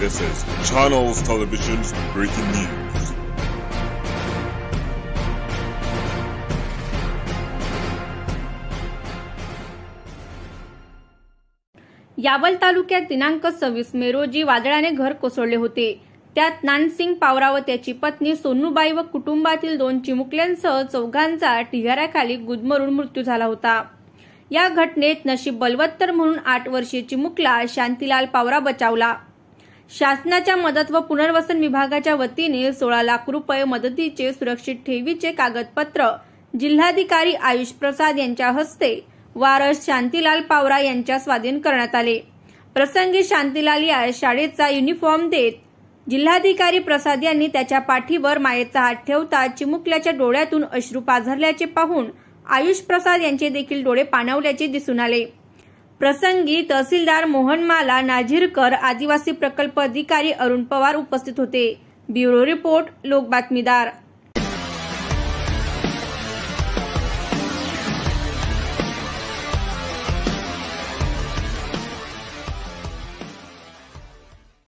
This is Channels Television's breaking news. Yawal तालुक्यात दिनांक 26 मे रोजी वादळाने घर कोसळले होते। त्यात नानसिंग पावरा व त्याची पत्नी सोनूबाई व कुटुंबातील 2 चिमुकल्यांसह 4घांचा ढिगाऱ्याखाली गुदमरून मृत्यू झाला होता। या घटनेत नशीब बलवत्तर म्हणून 8 वर्षीय चिमुकला शांतीलाल पावरा बचावला। शासनाच्या मदत व पुनर्वसन विभागाच्या वतीने 16 लाख रुपये मदतीचे सुरक्षित ठेवीचे कागदपत्र जिल्हाधिकारी आयुष प्रसाद यांच्या हस्ते वारस शांतीलाल पावरा यांच्या स्वाधीन करण्यात आले। प्रसंगी शांतीलाल या शाळेचा युनिफॉर्म देत जिल्हाधिकारी प्रसाद यांनी त्याच्या पाठीवर मायेचा हात ठेवता चिमुकल्याच्या डोळ्यातून अश्रू पाझरल्याचे पाहून आयुष प्रसाद यांचे देखील डोळे पाणावल्याचे दिसून आले। प्रसंगी तहसीलदार मोहनमाला नाझीरकर, आदिवासी प्रकल्प अधिकारी अरुण पवार उपस्थित होते। ब्युरो रिपोर्ट, लोक बातमीदार।